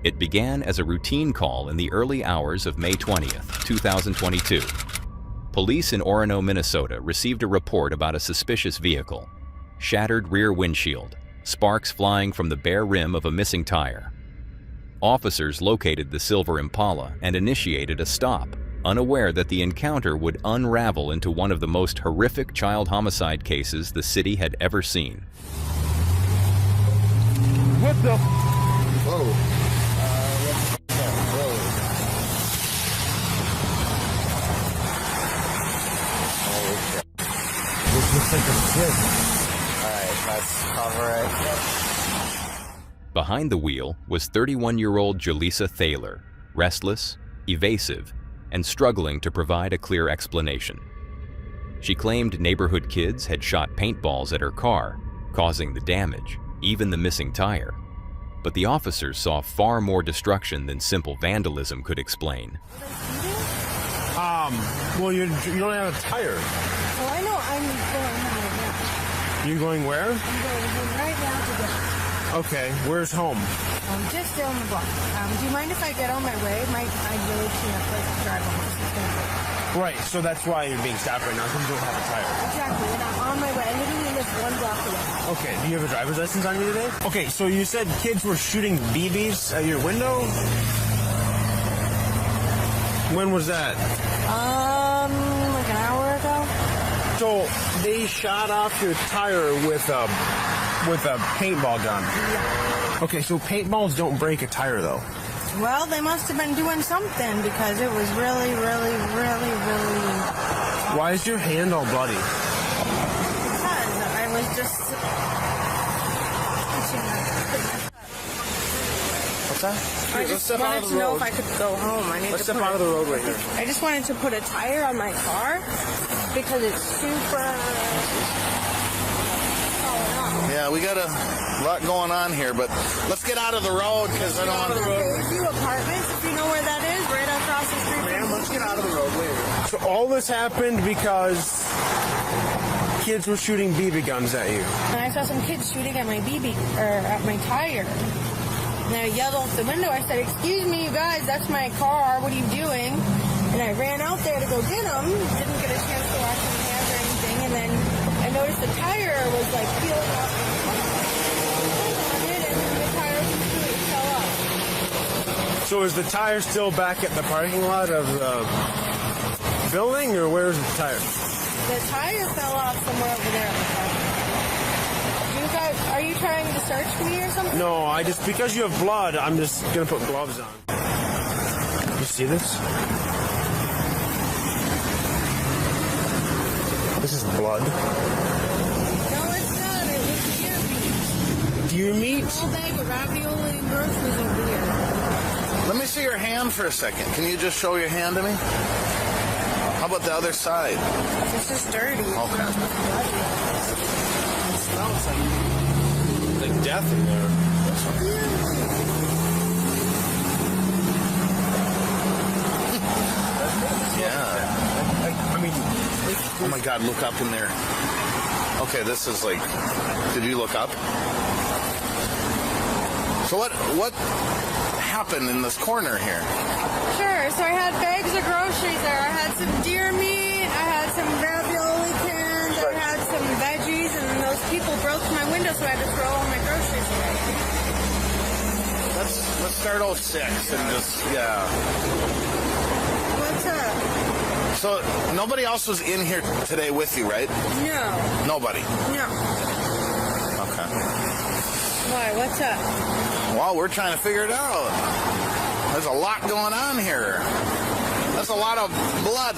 It began as a routine call in the early hours of May 20th, 2022. Police in Orono, Minnesota received a report about a suspicious vehicle. Shattered rear windshield, sparks flying from the bare rim of a missing tire. Officers located the silver Impala and initiated a stop, unaware that the encounter would unravel into one of the most horrific child homicide cases the city had ever seen. What the? Whoa. This looks like a kid. Alright, let's cover it. Behind the wheel was 31-year-old Jaleesa Thaler, restless, evasive, and struggling to provide a clear explanation. She claimed neighborhood kids had shot paintballs at her car, causing the damage, even the missing tire. But the officers saw far more destruction than simple vandalism could explain. Well, you don't have a tire. Oh, I know. I'm going home right now. You going where? I'm going home right now to dinner. Okay, where's home? Just down the block. Do you mind if I get on my way? I really can't place to drive on this. Right, so that's why you're being stopped right now, because you don't have a tire. Exactly, and I'm on my way. I literally live 1 block away. Okay, do you have a driver's license on you today? Okay, so you said kids were shooting BBs at your window? When was that? Like an hour ago. So they shot off your tire with a paintball gun. Yeah. Okay, so paintballs don't break a tire though. Well, they must have been doing something because it was really. Why is your hand all bloody? Because I was just. What's that? I just wanted to know if I could go home. Let's step out of the road right here. I just wanted to put a tire on my car because it's super. Yeah, we got a lot going on here, but let's get out of the road because I don't want to. There's a few apartments, if you know where that is, right across the street. Ma'am, let's get out of the road later. So all this happened because kids were shooting BB guns at you. And I saw some kids shooting at my at my tire. And I yelled out the window. I said, "Excuse me, you guys, that's my car. What are you doing?" And I ran out there to go get them. Didn't get a chance to wash my hands or anything. And then I noticed the tire was like peeling off. So is the tire still back at the parking lot of the building, or where's the tire? The tire fell off somewhere over there. You guys, are you trying to search me or something? No, because you have blood, I'm just gonna put gloves on. You see this? This is blood. No, it's not. It was deer meat. Deer meat? A whole bag of ravioli and groceries over here. Let me see your hand for a second. Can you just show your hand to me? How about the other side? It's just dirty. Okay. It smells like death in there. Yeah. I mean, Oh my God, look up in there. Okay, this is like, did you look up? So what happened in this corner here? Sure. So I had bags of groceries there. I had some deer meat. I had some ravioli cans. I had some veggies, and those people broke my window, so I had to throw all my groceries away. Let's start 06 and just, yeah. What's up? So nobody else was in here today with you, right? No. Nobody? No. Okay. Why? What's up? Well, we're trying to figure it out. There's a lot going on here. That's a lot of blood.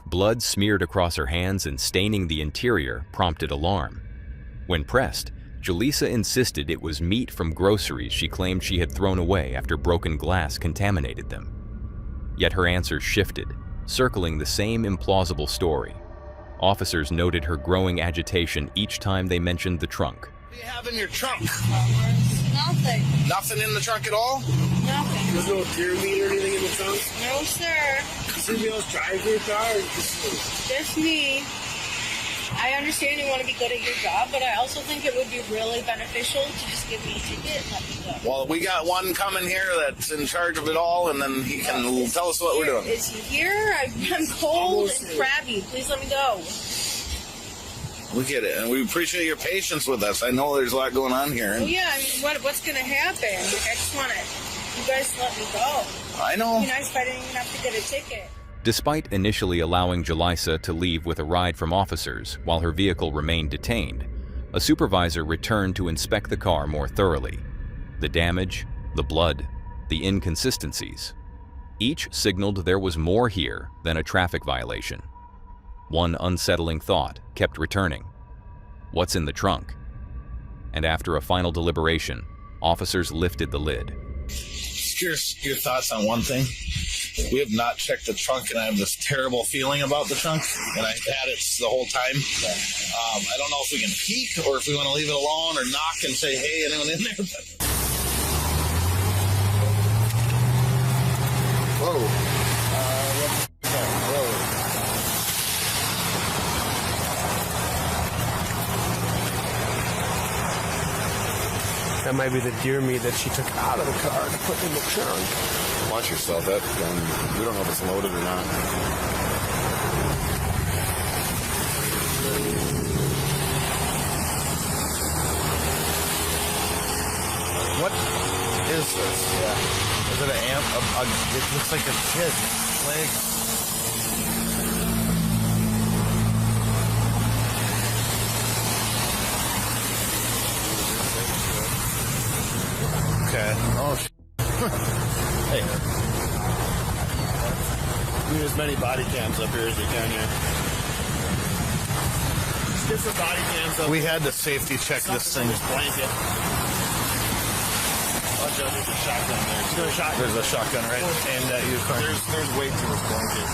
Blood smeared across her hands and staining the interior prompted alarm. When pressed, Jaleesa insisted it was meat from groceries she claimed she had thrown away after broken glass contaminated them. Yet her answers shifted, circling the same implausible story. Officers noted her growing agitation each time they mentioned the trunk. What do you have in your trunk? Nothing. Nothing in the trunk at all? Nothing. there's no deer meat or anything in the trunk? No, sir. Does anybody else drive your car? Or just Just me. I understand you want to be good at your job, but I also think it would be really beneficial to just give me a ticket and let me go. Well, we got one coming here that's in charge of it all, and then he can tell us what we're doing. Is he here? I'm cold and crabby. Please let me go. We get it, and we appreciate your patience with us. I know there's a lot going on here. Well, yeah, I mean, what's going to happen? Like, I just want you guys to let me go. I know. It'd be nice if I didn't even have to get a ticket. Despite initially allowing Julissa to leave with a ride from officers while her vehicle remained detained, a supervisor returned to inspect the car more thoroughly. The damage, the blood, the inconsistencies. Each signaled there was more here than a traffic violation. One unsettling thought kept returning. What's in the trunk? And after a final deliberation, officers lifted the lid. Here's your thoughts on one thing. We have not checked the trunk, and I have this terrible feeling about the trunk, and I've had it the whole time. I don't know if we can peek or if we want to leave it alone or knock and say, hey, anyone in there? Whoa. That might be the deer meat that she took out of the car to put in the trunk. Watch yourself. That we don't know if it's loaded or not. What is this? Yeah. Is it an amp? It looks like a kid's leg. Okay. Oh, Hey. We need as many body cams up here as we can here. Just get some body cams up. we had to safety check this thing. This blanket. Watch out, there's a shotgun there. There's a shotgun right aimed at you, car. There's weight to this blanket.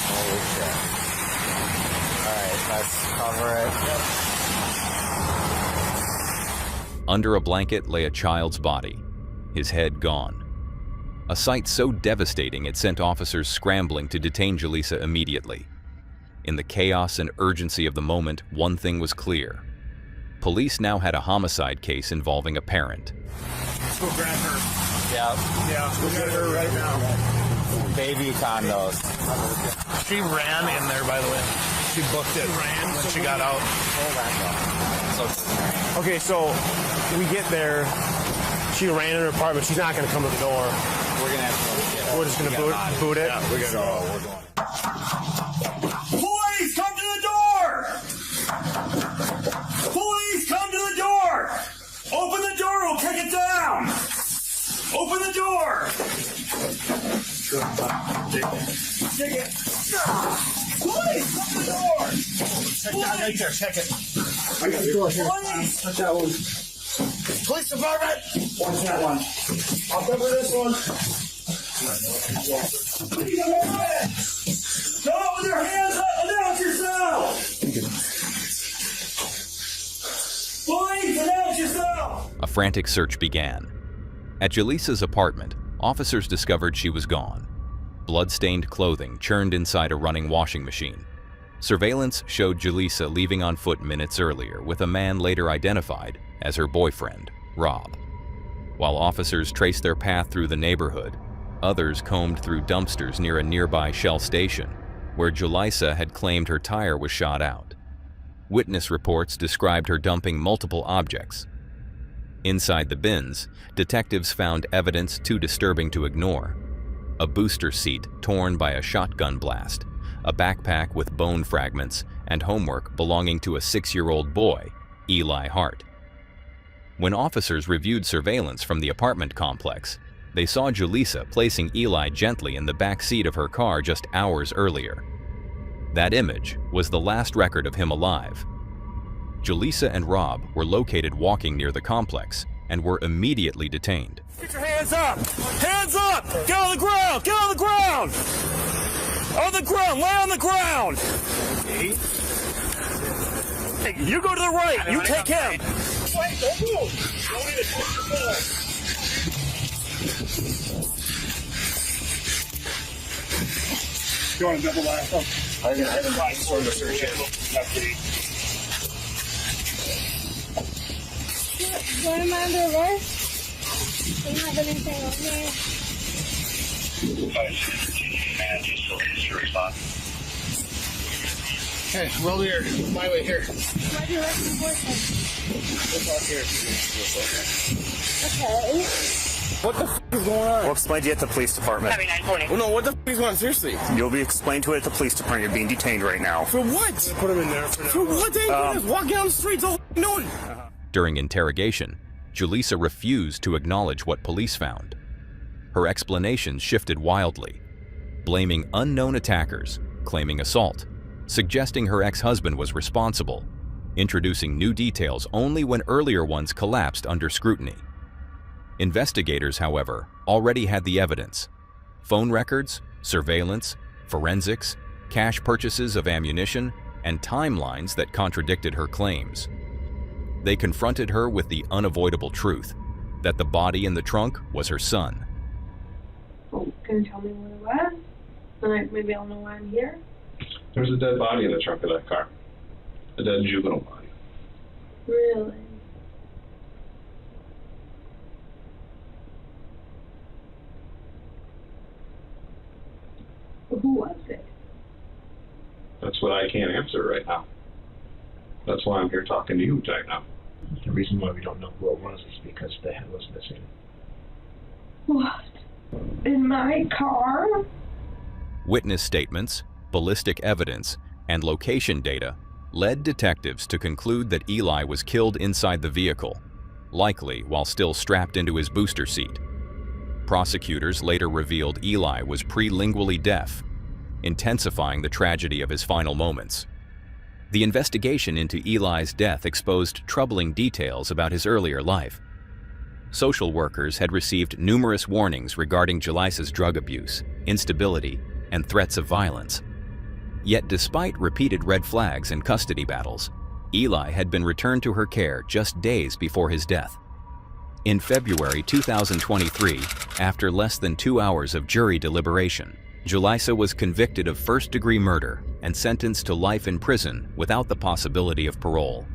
Holy shit. Alright, let's cover it. Under a blanket lay a child's body, his head gone. A sight so devastating it sent officers scrambling to detain Julissa immediately. In the chaos and urgency of the moment, one thing was clear. Police now had a homicide case involving a parent. Let's go grab her. Yeah. Let's go get her right now. Baby condos. She ran in there, by the way. She booked it when she got out. Okay, so we get there. She ran in her apartment. She's not going to come to the door. We're going to have to get We're just going to boot it. Yeah, we're gonna go. We're going. Police, come to the door! Police, come to the door! Open the door, we'll kick it down! Open the door! Take it. Police, come to the door! Check that right there. Check it. I got the door here. Police! Touch that one. Police department. Watch that one. I'll cover this one. Please, come out with your hands up! Announce yourself! Please, announce yourself! A frantic search began. At Julissa's apartment, officers discovered she was gone. Blood-stained clothing churned inside a running washing machine. Surveillance showed Julissa leaving on foot minutes earlier with a man later identified as her boyfriend, Rob. While officers traced their path through the neighborhood, others combed through dumpsters near a nearby Shell station, where Julissa had claimed her tire was shot out. Witness reports described her dumping multiple objects. Inside the bins, detectives found evidence too disturbing to ignore. A booster seat torn by a shotgun blast, a backpack with bone fragments, and homework belonging to a 6-year-old boy, Eli Hart. When officers reviewed surveillance from the apartment complex, they saw Julissa placing Eli gently in the back seat of her car just hours earlier. That image was the last record of him alive. Julissa and Rob were located walking near the complex and were immediately detained. Get your hands up! Hands up! Get on the ground! Get on the ground! On the ground! Lay on the ground! Hey, you go to the right! You take him! Wait, don't move! Don't even touch your phone! you want to double that up? I haven't bought sort of a search yet. What am I under arrest? I don't have anything on me. And you still need to respond. Okay, well, here, my way here. Why do you arrest my boyfriend? We'll talk here. Okay. What the f is going on? We'll explain to you at the police department. Well, no, what the f is going on? Seriously. You'll be explained to it at the police department. You're being detained right now. For what? Put him in there for now. For what? They ain't doing this. Walk down the streets all doing. During interrogation, Julissa refused to acknowledge what police found. Her explanations shifted wildly, blaming unknown attackers, claiming assault, suggesting her ex-husband was responsible, introducing new details only when earlier ones collapsed under scrutiny. Investigators, however, already had the evidence: phone records, surveillance, forensics, cash purchases of ammunition, and timelines that contradicted her claims. They confronted her with the unavoidable truth that the body in the trunk was her son. Well, can you tell me what it was? Then maybe I'll know why I'm here. There's a dead body in the trunk of that car. A dead juvenile body. Really? Who was it? That's what I can't answer right now. That's why I'm here talking to you right now. The reason why we don't know who it was is because the head was missing. What? In my car? Witness statements, ballistic evidence, and location data led detectives to conclude that Eli was killed inside the vehicle, likely while still strapped into his booster seat. Prosecutors later revealed Eli was prelingually deaf, intensifying the tragedy of his final moments. The investigation into Eli's death exposed troubling details about his earlier life. Social workers had received numerous warnings regarding Julissa's drug abuse, instability, and threats of violence. Yet despite repeated red flags and custody battles, Eli had been returned to her care just days before his death. In February 2023, after less than 2 hours of jury deliberation, Julissa was convicted of first-degree murder and sentenced to life in prison without the possibility of parole.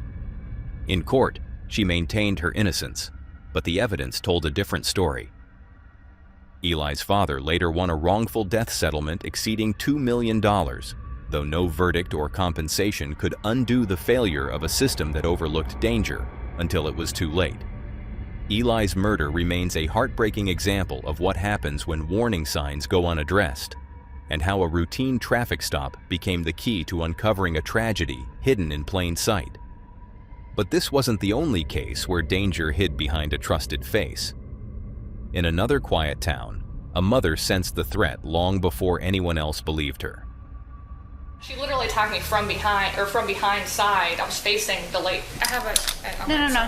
In court, she maintained her innocence, but the evidence told a different story. Eli's father later won a wrongful death settlement exceeding $2 million, though no verdict or compensation could undo the failure of a system that overlooked danger until it was too late. Eli's murder remains a heartbreaking example of what happens when warning signs go unaddressed, and how a routine traffic stop became the key to uncovering a tragedy hidden in plain sight. But this wasn't the only case where danger hid behind a trusted face. In another quiet town, a mother sensed the threat long before anyone else believed her. She literally attacked me from behind side. I was facing the lake. I have a...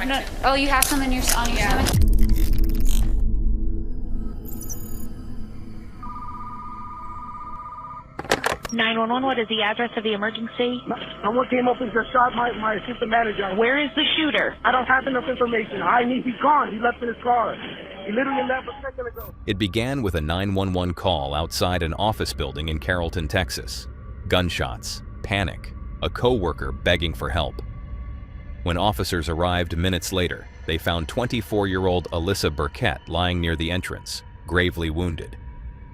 No. Oh, you have some on your stomach? 911, what is the address of the emergency? Someone came up and just shot my assistant manager. Where is the shooter? I don't have enough information. He's gone. He left in his car. He literally left a second ago. It began with a 911 call outside an office building in Carrollton, Texas. Gunshots, panic, a co-worker begging for help. When officers arrived minutes later, they found 24-year-old Alyssa Burkett lying near the entrance, gravely wounded.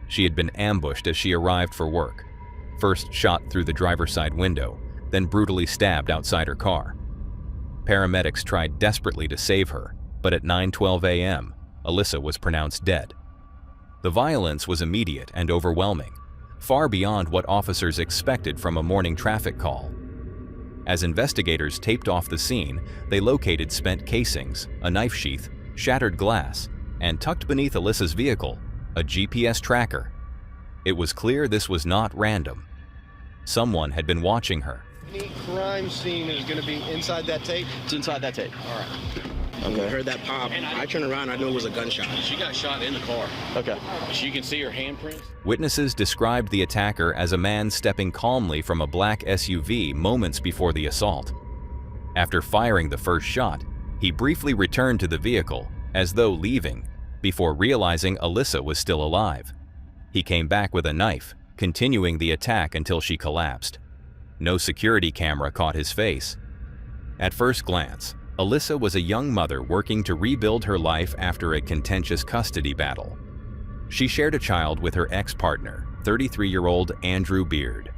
She had been ambushed as she arrived for work, first shot through the driver's side window, then brutally stabbed outside her car. Paramedics tried desperately to save her, but at 9:12 a.m., Alyssa was pronounced dead. The violence was immediate and overwhelming, far beyond what officers expected from a morning traffic call. As investigators taped off the scene, they located spent casings, a knife sheath, shattered glass, and tucked beneath Alyssa's vehicle, a GPS tracker. It was clear this was not random. Someone had been watching her. Any crime scene is going to be inside that tape? It's inside that tape. All right. Okay. I heard that pop. I turned around, I knew it was a gunshot. She got shot in the car. Okay. You can see her handprints. Witnesses described the attacker as a man stepping calmly from a black SUV moments before the assault. After firing the first shot, he briefly returned to the vehicle, as though leaving, before realizing Alyssa was still alive. He came back with a knife, continuing the attack until she collapsed. No security camera caught his face. At first glance, Alyssa was a young mother working to rebuild her life after a contentious custody battle. She shared a child with her ex-partner, 33-year-old Andrew Beard,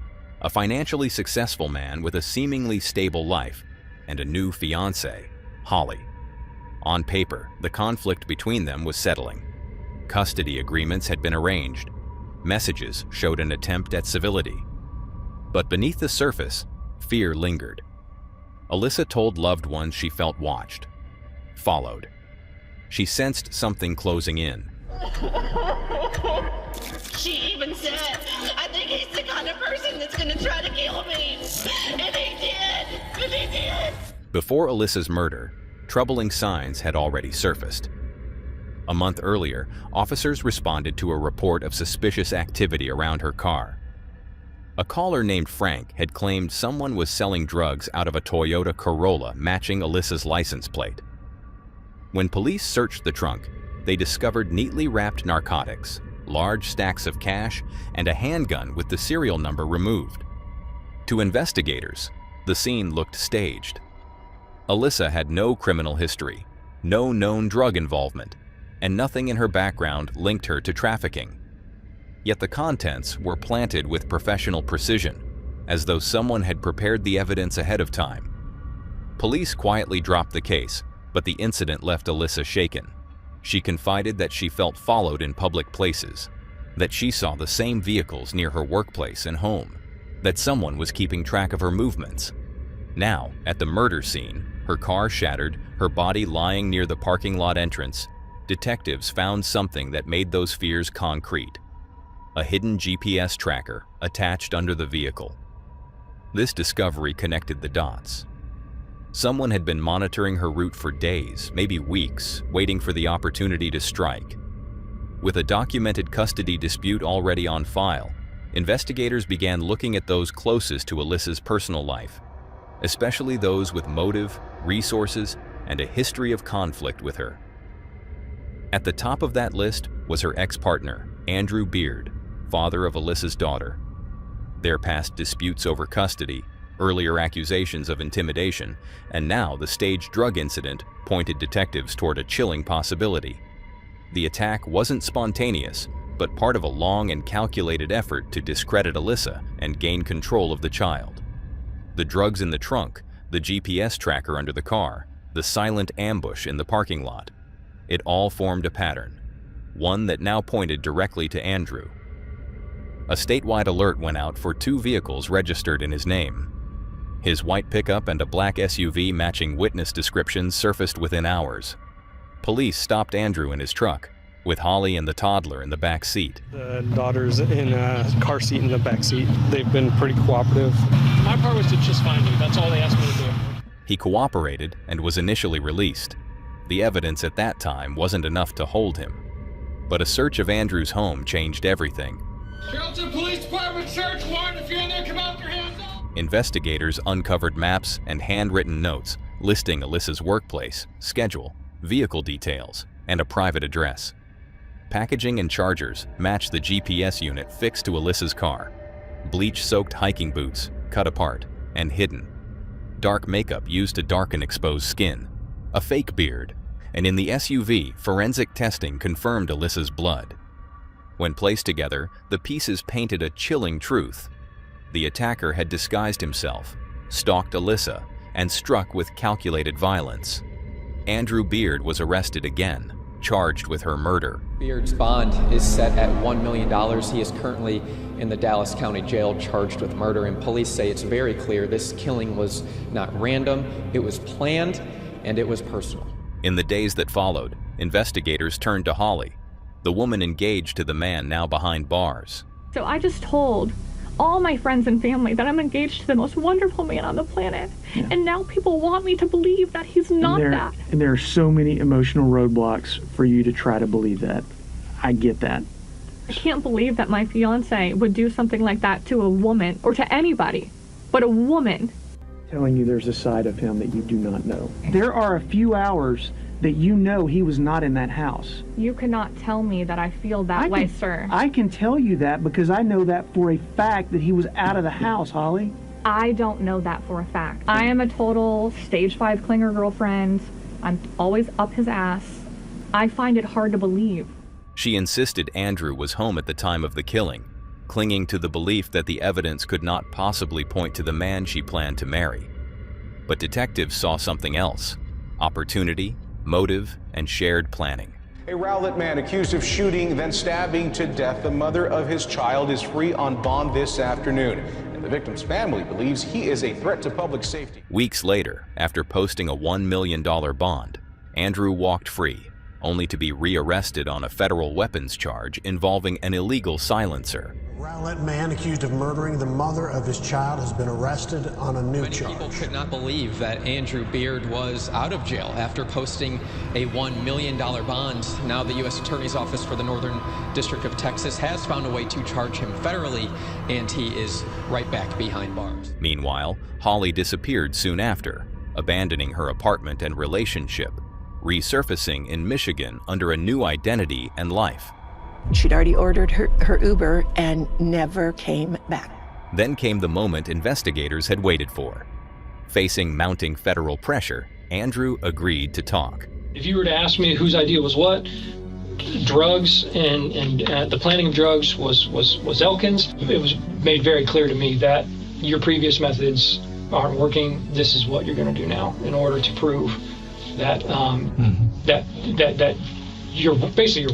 a financially successful man with a seemingly stable life, and a new fiancée, Holly. On paper, the conflict between them was settling. Custody agreements had been arranged. Messages showed an attempt at civility. But beneath the surface, fear lingered. Alyssa told loved ones she felt watched, followed. She sensed something closing in. She even said, I think he's the kind of person that's going to try to kill me. And he did. And he did. Before Alyssa's murder, troubling signs had already surfaced. A month earlier, officers responded to a report of suspicious activity around her car. A caller named Frank had claimed someone was selling drugs out of a Toyota Corolla matching Alyssa's license plate. When police searched the trunk, they discovered neatly wrapped narcotics, large stacks of cash, and a handgun with the serial number removed. To investigators, the scene looked staged. Alyssa had no criminal history, no known drug involvement, and nothing in her background linked her to trafficking. Yet the contents were planted with professional precision, as though someone had prepared the evidence ahead of time. Police quietly dropped the case, but the incident left Alyssa shaken. She confided that she felt followed in public places, that she saw the same vehicles near her workplace and home, that someone was keeping track of her movements. Now, at the murder scene, her car shattered, her body lying near the parking lot entrance, detectives found something that made those fears concrete: a hidden GPS tracker attached under the vehicle. This discovery connected the dots. Someone had been monitoring her route for days, maybe weeks, waiting for the opportunity to strike. With a documented custody dispute already on file, investigators began looking at those closest to Alyssa's personal life, especially those with motive, resources, and a history of conflict with her. At the top of that list was her ex-partner, Andrew Beard, father of Alyssa's daughter. Their past disputes over custody, earlier accusations of intimidation, and now the staged drug incident pointed detectives toward a chilling possibility. The attack wasn't spontaneous, but part of a long and calculated effort to discredit Alyssa and gain control of the child. The drugs in the trunk, the GPS tracker under the car, the silent ambush in the parking lot. It all formed a pattern, one that now pointed directly to Andrew. A statewide alert went out for 2 vehicles registered in his name. His white pickup and a black SUV matching witness descriptions surfaced within hours. Police stopped Andrew in his truck, with Holly and the toddler in the back seat. The daughter's in a car seat in the back seat. They've been pretty cooperative. My part was to just find you. That's all they asked me to do. He cooperated and was initially released. The evidence at that time wasn't enough to hold him. But a search of Andrew's home changed everything. Carrollton Police Department search warrant. If you're in there, come out with your hands up. Investigators uncovered maps and handwritten notes listing Alyssa's workplace, schedule, vehicle details, and a private address. Packaging and chargers matched the GPS unit fixed to Alyssa's car. Bleach-soaked hiking boots, cut apart and hidden. Dark makeup used to darken exposed skin. A fake beard. And in the SUV, forensic testing confirmed Alyssa's blood. When placed together, the pieces painted a chilling truth. The attacker had disguised himself, stalked Alyssa, and struck with calculated violence. Andrew Beard was arrested again, charged with her murder. Beard's bond is set at $1 million. He is currently in the Dallas County Jail charged with murder, and police say it's very clear this killing was not random, it was planned, and it was personal. In the days that followed, investigators turned to Holly, the woman engaged to the man now behind bars. So I just told all my friends and family that I'm engaged to the most wonderful man on the planet. Yeah. And now people want me to believe that he's not that. And there are so many emotional roadblocks for you to try to believe that. I get that. I can't believe that my fiance would do something like that to a woman, or to anybody, but a woman. Telling you there's a side of him that you do not know. There are a few hours that you know he was not in that house. You cannot tell me that I feel that way, sir. I can tell you that because I know that for a fact that he was out of the house, Holly. I don't know that for a fact. I am a total stage 5 clinger girlfriend. I'm always up his ass. I find it hard to believe. She insisted Andrew was home at the time of the killing, clinging to the belief that the evidence could not possibly point to the man she planned to marry. But detectives saw something else: opportunity, motive, and shared planning. A Rowlett man accused of shooting, then stabbing to death the mother of his child is free on bond this afternoon. And the victim's family believes he is a threat to public safety. Weeks later, after posting a $1 million bond, Andrew walked free, only to be rearrested on a federal weapons charge involving an illegal silencer. A Rowlett man accused of murdering the mother of his child has been arrested on a new charge. Many people could not believe that Andrew Beard was out of jail after posting a $1 million bond. Now the U.S. Attorney's Office for the Northern District of Texas has found a way to charge him federally, and he is right back behind bars. Meanwhile, Holly disappeared soon after, abandoning her apartment and relationship, resurfacing in Michigan under a new identity and life. She'd already ordered her Uber and never came back. Then came the moment investigators had waited for. Facing mounting federal pressure, Andrew agreed to talk. If you were to ask me whose idea was what, drugs and the planning of drugs was Elkin's, it was made very clear to me that your previous methods aren't working. This is what you're going to do now in order to prove that that you're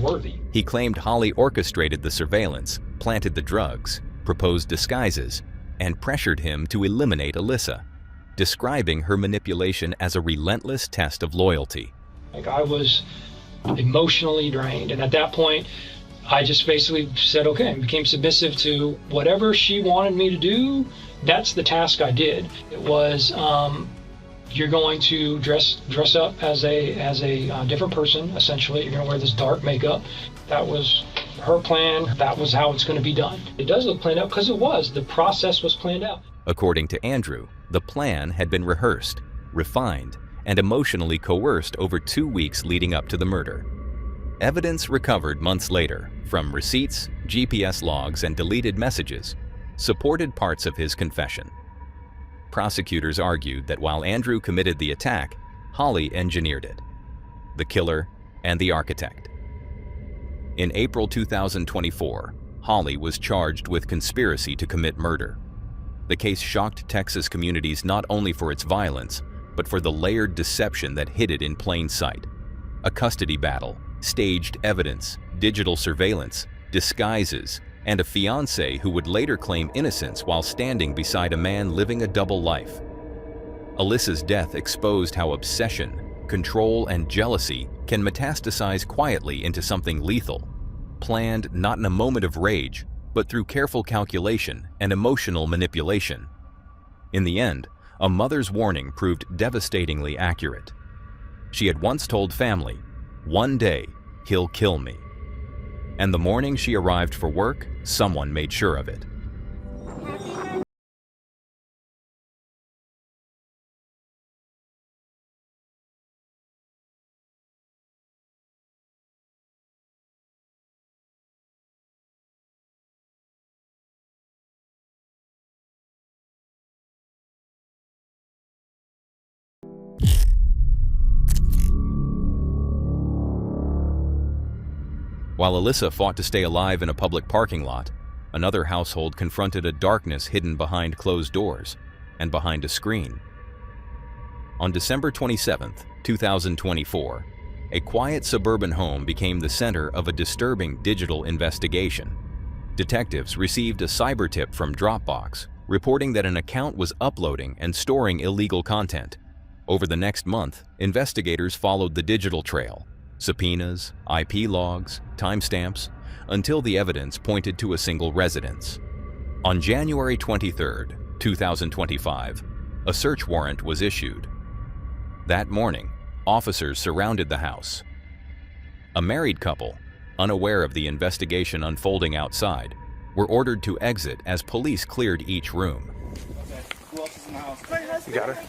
worthy. He claimed Holly orchestrated the surveillance, planted the drugs, proposed disguises, and pressured him to eliminate Alyssa, describing her manipulation as a relentless test of loyalty. Like, I was emotionally drained, and at that point, I just basically said, okay, and became submissive to whatever she wanted me to do. That's the task I did. It was, you're going to dress up as a different person. Essentially, you're going to wear this dark makeup. That was her plan. That was how it's going to be done. It does look planned out because it was. The process was planned out. According to Andrew, the plan had been rehearsed, refined, and emotionally coerced over 2 weeks leading up to the murder. Evidence recovered months later from receipts, GPS logs, and deleted messages supported parts of his confession. Prosecutors argued that while Andrew committed the attack, Holly engineered it, the killer and the architect. In April 2024, Holly was charged with conspiracy to commit murder. The case shocked Texas communities not only for its violence, but for the layered deception that hid it in plain sight. A custody battle, staged evidence, digital surveillance, disguises, and a fiancé who would later claim innocence while standing beside a man living a double life. Alyssa's death exposed how obsession, control, and jealousy can metastasize quietly into something lethal, planned not in a moment of rage, but through careful calculation and emotional manipulation. In the end, a mother's warning proved devastatingly accurate. She had once told family, "One day, he'll kill me." And the morning she arrived for work, someone made sure of it. While Alyssa fought to stay alive in a public parking lot, another household confronted a darkness hidden behind closed doors and behind a screen. On December 27, 2024, a quiet suburban home became the center of a disturbing digital investigation. Detectives received a cyber tip from Dropbox reporting that an account was uploading and storing illegal content. Over the next month, investigators followed the digital trail, subpoenas, IP logs, timestamps, until the evidence pointed to a single residence. On January 23, 2025, a search warrant was issued. That morning, officers surrounded the house. A married couple, unaware of the investigation unfolding outside, were ordered to exit as police cleared each room. Okay, who else is in the house? You got her?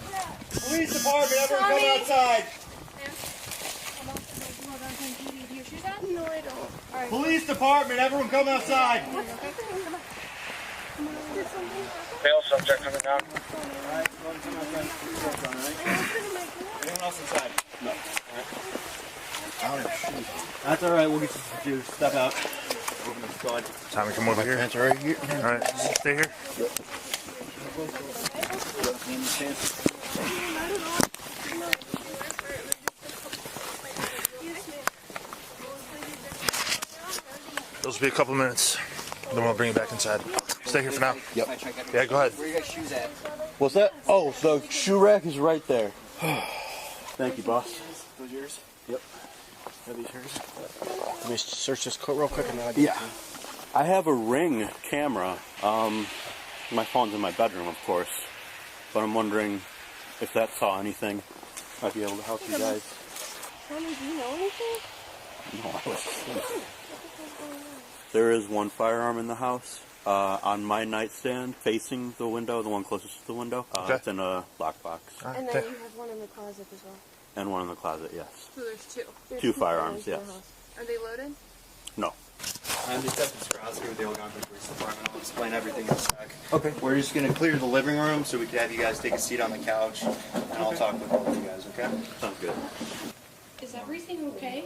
Police department, everyone come outside. Right. Police department, everyone come outside. Male subject coming down. Alright, come outside. Anyone else inside? No. Alright. That's alright, we'll get you to step out. Open the squad. Tommy, come over here. Pants are right here. Alright, stay here. Those will be a couple minutes. Then we'll bring you back inside. Stay here for now. Yep. Yeah, go ahead. Where are your guys' shoes at? What's that? Oh, the shoe rack is right there. Thank you, boss. Those yours? Yep. Are these yours? Let me search this coat real quick and then I'll Yeah. I have a Ring camera. My phone's in my bedroom, of course. But I'm wondering if that saw anything. Might be able to help you guys. Mommy, do you know anything? No, I was There is one firearm in the house. On my nightstand, facing the window, the one closest to the window. It's in a lockbox. And then you have one in the closet as well. And one in the closet, yes. So there's two. Two firearms, yes. Are they loaded? No. I'm Detective Skrowski with the Algonquin Police Department. I'll explain everything in a sec. Okay. We're just going to clear the living room so we can have you guys take a seat on the couch, and I'll talk with all of you guys, okay? Sounds good. Is everything okay?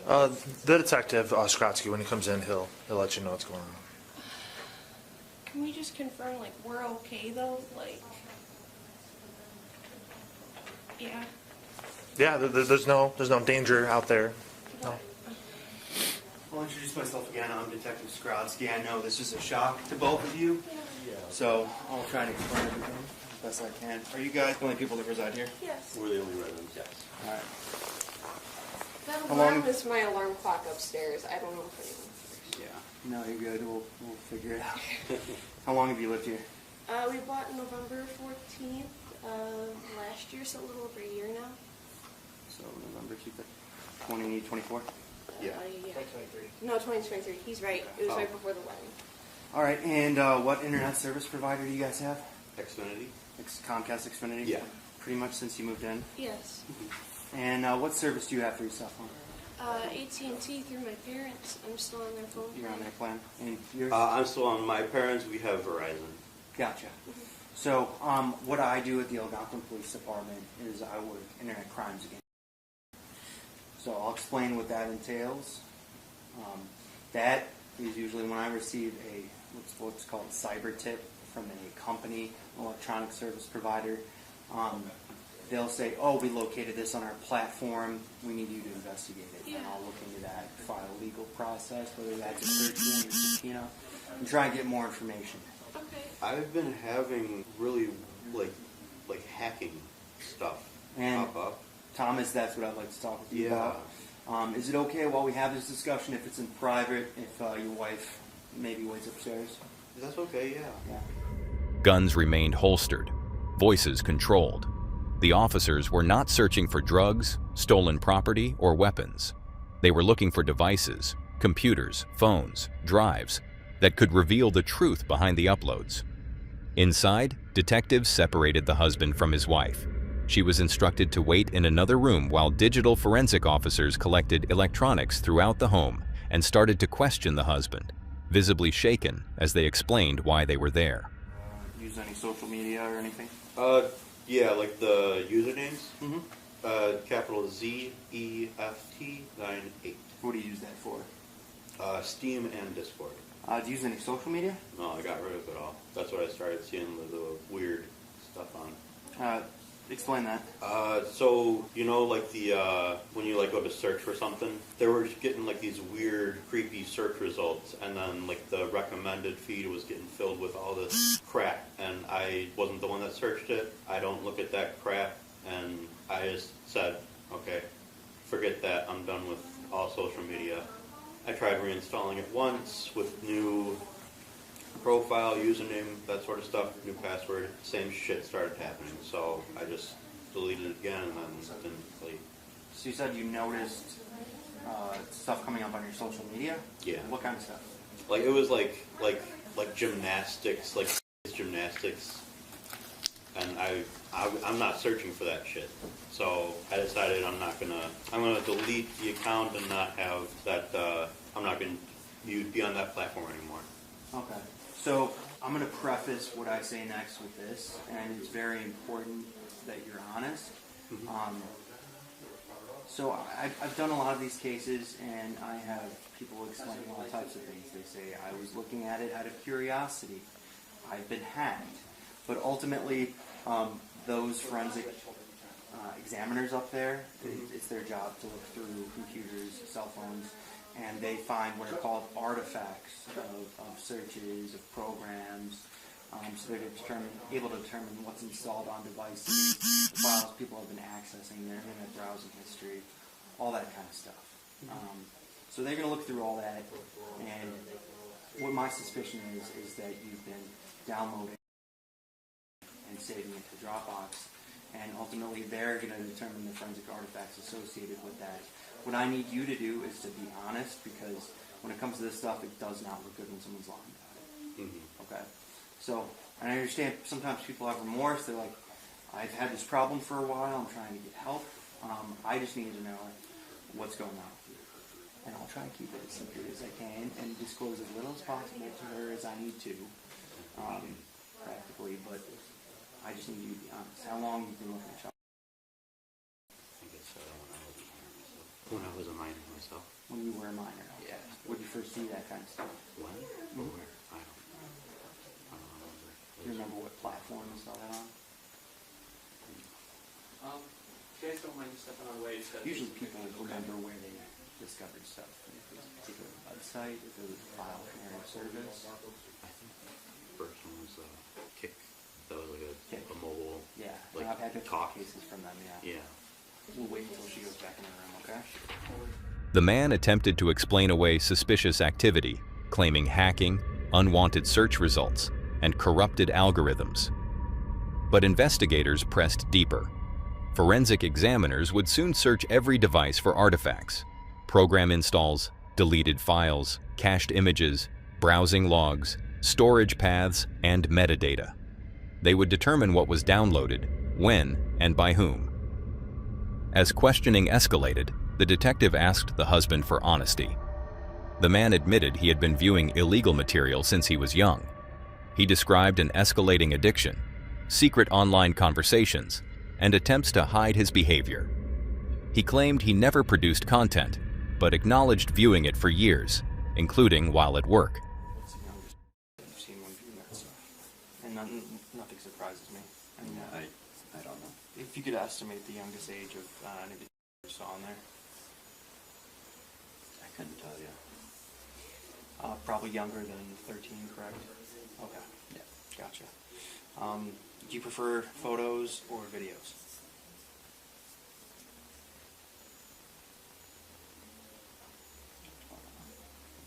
The detective, Skrowski, when he comes in, he'll let you know what's going on. Can we just confirm, like, we're okay, though? Like, yeah. Yeah, there's no danger out there. No. I'll introduce myself again. I'm Detective Skrowski. I know this is a shock to both of you, so I'll try and explain everything as best I can. Are you guys the only people that reside here? Yes. We're the only residents, yes. All right. That How long- alarm is my alarm clock upstairs. I don't know if anyone hears. Yeah. No, you're good. We'll figure it out. How long have you lived here? We bought November 14th of last year, so a little over a year now. So November 2024? Yeah. 2023. No, 2023. He's right. It was right before the wedding. All right, and what internet service provider do you guys have? Xfinity? Comcast Xfinity? Yeah. Pretty much since you moved in? Yes. And what service do you have for your cell phone? AT&T through my parents. I'm still on their phone. You're on their plan? And yours? I'm still on my parents. We have Verizon. Gotcha. So, what I do at the Algonquin Police Department is I work internet crimes against. So I'll explain what that entails. That is usually when I receive what's called a cyber tip from a company, electronic service provider. They'll say, oh, we located this on our platform. We need you to investigate it. Yeah. And I'll look into that, file a legal process, whether that's a search warrant or subpoena, and try and get more information. Okay. I've been having really, like hacking stuff And pop up. Thomas, that's what I'd like to talk with you about. Is it okay while we have this discussion, if it's in private, if your wife maybe waits upstairs? That's okay, yeah. Guns remained holstered, voices controlled. The officers were not searching for drugs, stolen property, or weapons. They were looking for devices, computers, phones, drives, that could reveal the truth behind the uploads. Inside, detectives separated the husband from his wife. She was instructed to wait in another room while digital forensic officers collected electronics throughout the home and started to question the husband, visibly shaken as they explained why they were there. Use any social media or anything? Yeah, like the usernames. Mm-hmm. Capital ZEFT98. What do you use that for? Steam and Discord. Do you use any social media? No, I got rid of it all. That's what I started seeing the weird stuff on. Explain that. So, you know, like when you go to search for something, they were just getting like these weird, creepy search results, and then like the recommended feed was getting filled with all this crap, and I wasn't the one that searched it. I don't look at that crap, and I just said, okay, forget that, I'm done with all social media. I tried reinstalling it once with new profile, username, that sort of stuff, new password, same shit started happening, so I just deleted it again and then didn't delete. So you said you noticed stuff coming up on your social media? Yeah. What kind of stuff? Like it was like gymnastics, like gymnastics and I'm not searching for that shit. So I decided I'm gonna delete the account and not have that. I'm not gonna be on that platform anymore. Okay. So I'm going to preface what I say next with this, and it's very important that you're honest. So I've done a lot of these cases, and I have people explain all types of things. They say, I was looking at it out of curiosity. I've been hacked. But ultimately, those forensic examiners up there, it's their job to look through computers, cell phones, and they find what are called artifacts of searches, of programs. So they're able to determine what's installed on devices, the files people have been accessing, their internet browsing history, all that kind of stuff. So they're going to look through all that, and what my suspicion is that you've been downloading and saving it to Dropbox, and ultimately they're going to determine the forensic artifacts associated with that. What I need you to do is to be honest, because when it comes to this stuff, it does not look good when someone's lying about it. Okay? So, and I understand sometimes people have remorse. They're like, I've had this problem for a while. I'm trying to get help. I just need to know what's going on with you. And I'll try and keep it as simple as I can and disclose as little as possible to her as I need to, practically. But I just need you to be honest. How long have you been looking at child? When I was a minor myself. When you were a minor? Yeah. Would you first see that kind of stuff? When? Or where? I don't remember. Do you remember what platform you saw that on? You guys don't mind stepping on away? Usually people remember where they discovered stuff. If it was a particular website, if it was a file clearing service. I think the first one was Kick. That was like a mobile. Yeah, like I've had talk cases from them, yeah. Yeah. We'll wait until she goes back in the room, okay? The man attempted to explain away suspicious activity, claiming hacking, unwanted search results, and corrupted algorithms. But investigators pressed deeper. Forensic examiners would soon search every device for artifacts, program installs, deleted files, cached images, browsing logs, storage paths, and metadata. They would determine what was downloaded, when, and by whom. As questioning escalated, the detective asked the husband for honesty. The man admitted he had been viewing illegal material since he was young. He described an escalating addiction, secret online conversations, and attempts to hide his behavior. He claimed he never produced content, but acknowledged viewing it for years, including while at work. I've seen one viewing that stuff, and nothing surprises me. I mean, I don't know. If you could estimate the youngest age of anybody you saw on there. I couldn't tell you. Probably younger than 13, correct? Okay. Yeah. Gotcha. Do you prefer photos or videos?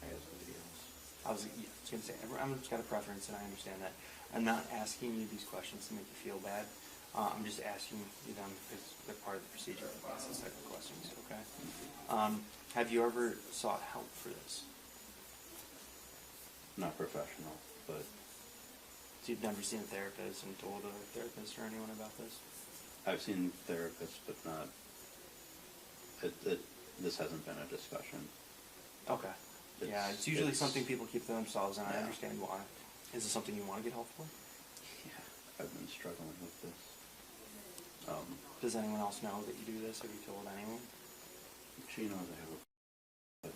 I guess videos. I was going to say, everyone's got a preference, and I understand that. I'm not asking you these questions to make you feel bad. I'm just asking you them because they're part of the procedure to ask this type of questions, okay? Have you ever sought help for this? Not professional, but... So you've never seen a therapist and told a therapist or anyone about this? I've seen therapists, but not... This hasn't been a discussion. Okay. It's usually something people keep to themselves, and I understand why. Is it something you want to get help for? Yeah, I've been struggling with this. Does anyone else know that you do this? Have you told anyone? She knows I have a... but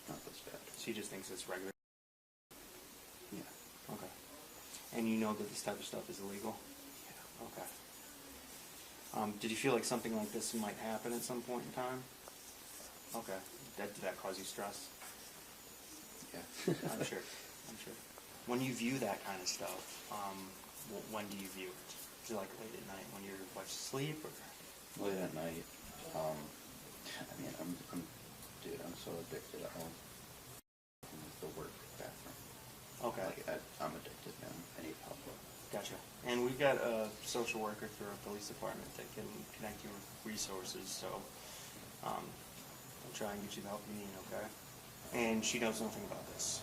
not this bad. She just thinks it's regular? Yeah. Okay. And you know that this type of stuff is illegal? Yeah. Okay. Did you feel like something like this might happen at some point in time? Okay. Did that cause you stress? Yeah. I'm sure. When you view that kind of stuff, when do you view it? Is it like late at night when you're asleep, or? Late at night. I mean, I'm so addicted at home. The work bathroom. Okay. Like, I'm addicted, man. I need help. Gotcha. And we've got a social worker through our police department that can connect you with resources, so I'll try and get you the help you need, okay? And she knows nothing about this.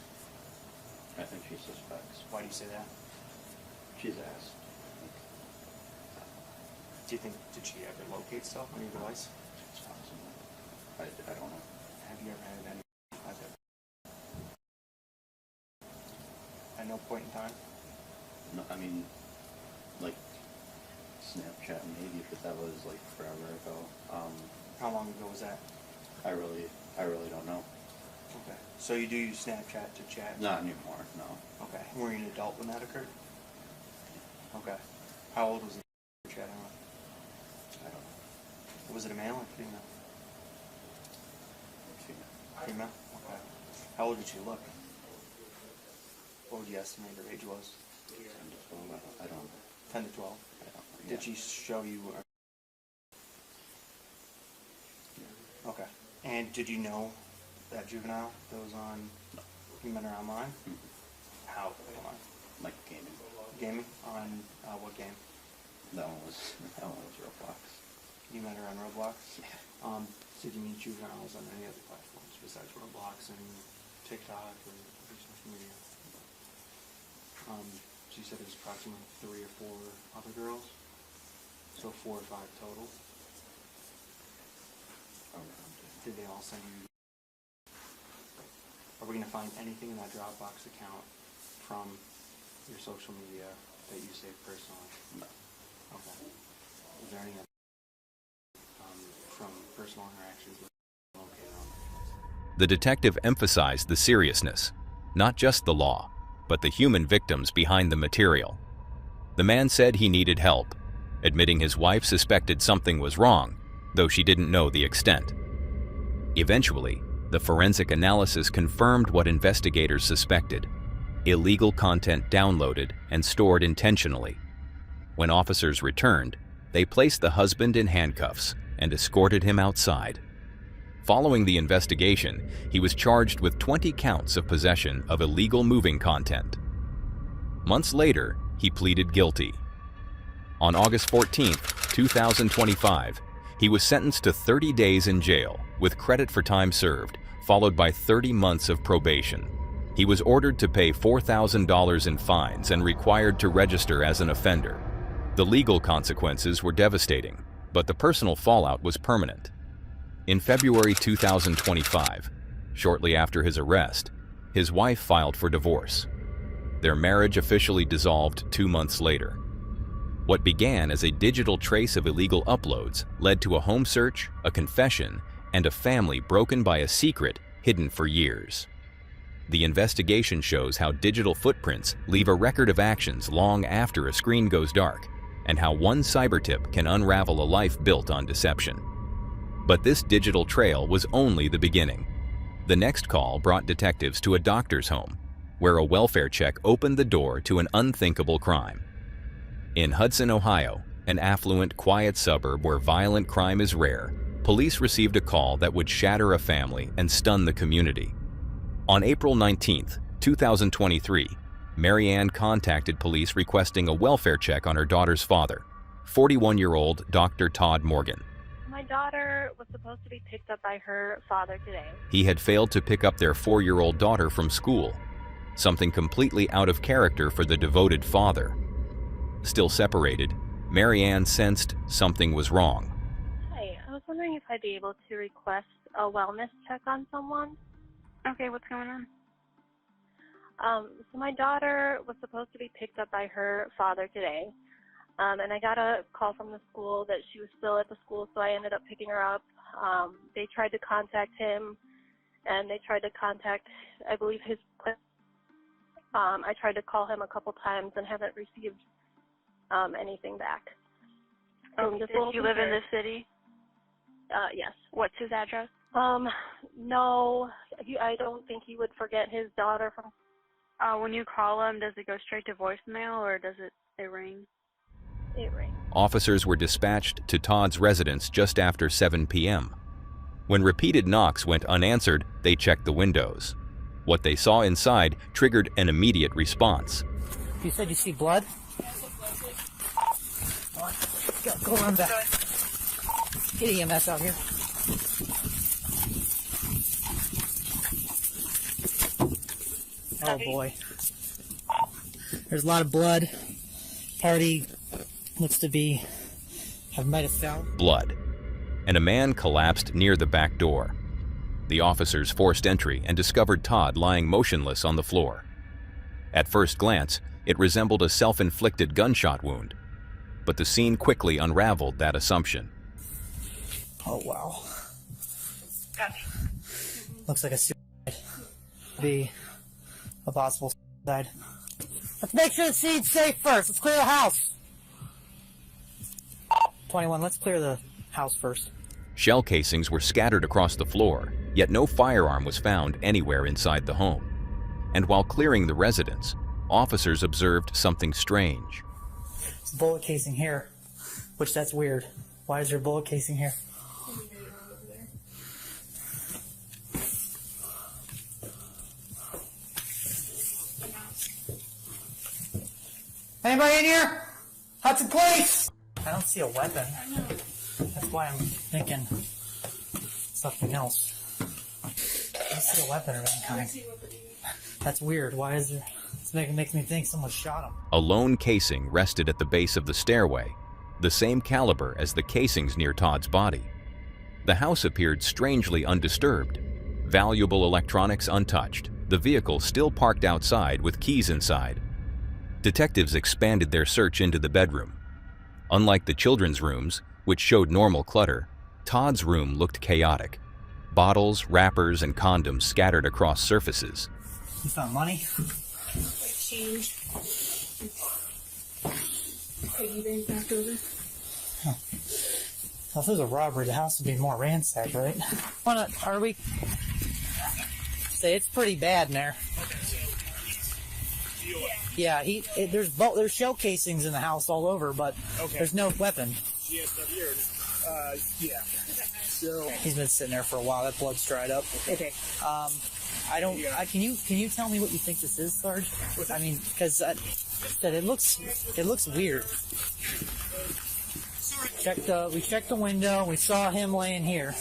I think she suspects. Why do you say that? She's asked. Do you think, did she ever locate stuff on your device? It's possible. I don't know. Have you ever had any contact? At no point in time? No, I mean, like, Snapchat maybe, but that was like forever ago. How long ago was that? I really don't know. Okay. So you do use Snapchat to chat? Not anymore, no. Okay. Were you an adult when that occurred? Okay. How old was the chatting with? I don't know. Was it a male or female? Female. Female? Okay. How old did she look? What would you estimate her age was? 10 to 12, I don't know. 10 to 12? I don't know. Did she show you? Okay. And did you know that juvenile that was on? No. You met her online? Mm-hmm. How online? Like gaming. Gaming? On what game? That one was Roblox. You met her on Roblox? Yeah. Did you meet juveniles on any other platforms besides Roblox and TikTok or other social media? So you said it was approximately 3 or 4 other girls? So 4 or 5 total? Did they all send you? Are we going to find anything in that Dropbox account from your social media that you saved personally? No. Okay. Is there any from personal interactions with located on there? The detective emphasized the seriousness, not just the law, but the human victims behind the material. The man said he needed help, admitting his wife suspected something was wrong, though she didn't know the extent. Eventually, the forensic analysis confirmed what investigators suspected: illegal content downloaded and stored intentionally. When officers returned, they placed the husband in handcuffs and escorted him outside. Following the investigation, he was charged with 20 counts of possession of illegal moving content. Months later, he pleaded guilty. On August 14, 2025, he was sentenced to 30 days in jail with credit for time served, followed by 30 months of probation. He was ordered to pay $4,000 in fines and required to register as an offender. The legal consequences were devastating, but the personal fallout was permanent. In February 2025, shortly after his arrest, his wife filed for divorce. Their marriage officially dissolved 2 months later. What began as a digital trace of illegal uploads led to a home search, a confession, and a family broken by a secret hidden for years. The investigation shows how digital footprints leave a record of actions long after a screen goes dark, and how one cyber tip can unravel a life built on deception. But this digital trail was only the beginning. The next call brought detectives to a doctor's home, where a welfare check opened the door to an unthinkable crime. In Hudson, Ohio, an affluent, quiet suburb where violent crime is rare, police received a call that would shatter a family and stun the community. On April 19, 2023, Mary Ann contacted police requesting a welfare check on her daughter's father, 41-year-old Dr. Todd Morgan. My daughter was supposed to be picked up by her father today. He had failed to pick up their 4-year-old daughter from school, something completely out of character for the devoted father. Still separated, Mary Ann sensed something was wrong. Hi, I was wondering if I'd be able to request a wellness check on someone. Okay, what's going on? So my daughter was supposed to be picked up by her father today, and I got a call from the school that she was still at the school, so I ended up picking her up. They tried to contact him, and they tried to contact, I believe, his I tried to call him a couple times and haven't received anything back. Does he live in this city? Yes. What's his address? No, I don't think he would forget his daughter from. When you call him, does it go straight to voicemail or does it ring? It rings. Officers were dispatched to Todd's residence just after 7 p.m. When repeated knocks went unanswered, they checked the windows. What they saw inside triggered an immediate response. You said you see blood? Go run back. Get EMS out here. Oh boy. There's a lot of blood. Party looks to be, might have fell. Blood. And a man collapsed near the back door. The officers forced entry and discovered Todd lying motionless on the floor. At first glance, it resembled a self-inflicted gunshot wound, but the scene quickly unraveled that assumption. Oh, wow. Looks like a suicide. Be a possible suicide. Let's make sure the scene's safe first. Let's clear the house. 21, let's clear the house first. Shell casings were scattered across the floor, yet no firearm was found anywhere inside the home. And while clearing the residence, officers observed something strange. It's a bullet casing here, which that's weird. Why is there a bullet casing here? Anybody in here? Hudson Police! I don't see a weapon. That's why I'm thinking something else. I don't see a weapon of any kind. That's weird. Why is there... It makes me think someone shot him. A lone casing rested at the base of the stairway, the same caliber as the casings near Todd's body. The house appeared strangely undisturbed. Valuable electronics untouched. The vehicle still parked outside with keys inside. Detectives expanded their search into the bedroom. Unlike the children's rooms, which showed normal clutter, Todd's room looked chaotic. Bottles, wrappers, and condoms scattered across surfaces. You found money? Change. Piggy bank back over. Huh. Well, if it was a robbery, the house would be more ransacked, right? Are we... Say, it's pretty bad in there. Yeah, there's shell casings in the house all over, but there's no weapon. Yeah. So he's been sitting there for a while. That blood's dried up. Okay. Can you tell me what you think this is, Sarge? I mean, because it looks weird. We checked the window. We saw him laying here.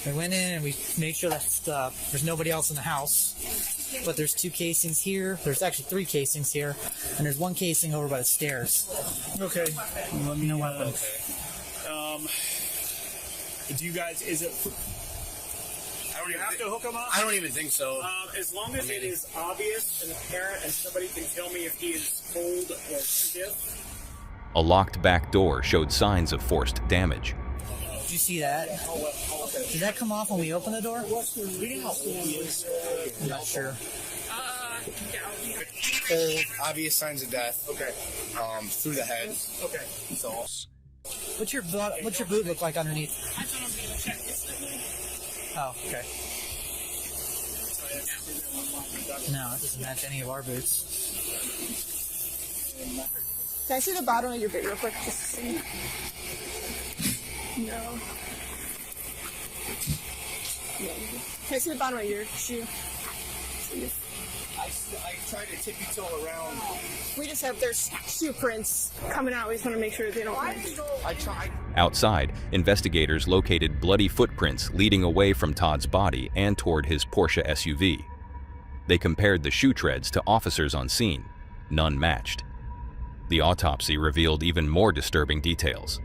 We went in and we made sure that there's nobody else in the house. But there's 2 casings here. There's actually 3 casings here, and there's 1 casing over by the stairs. Okay. Let me know what weapon. Do you guys? Is it? Do you have to hook them up? I don't even think so. As long as it is obvious and apparent, and somebody can tell me if he is cold or stiff. A locked back door showed signs of forced damage. Did you see that? Did that come off when we opened the door? I'm not sure. Cold, obvious signs of death. Okay. Through the head. Okay. So. What's your boot look like underneath? Oh, okay. No, it doesn't match any of our boots. Can I see the bottom of your boot real quick? Just to see. No. Can I see the bottom of your shoe? I tried to tippy-toe around. We just have there's shoe prints coming out. We just want to make sure they don't. I tried. Outside, investigators located bloody footprints leading away from Todd's body and toward his Porsche SUV. They compared the shoe treads to officers on scene. None matched. The autopsy revealed even more disturbing details.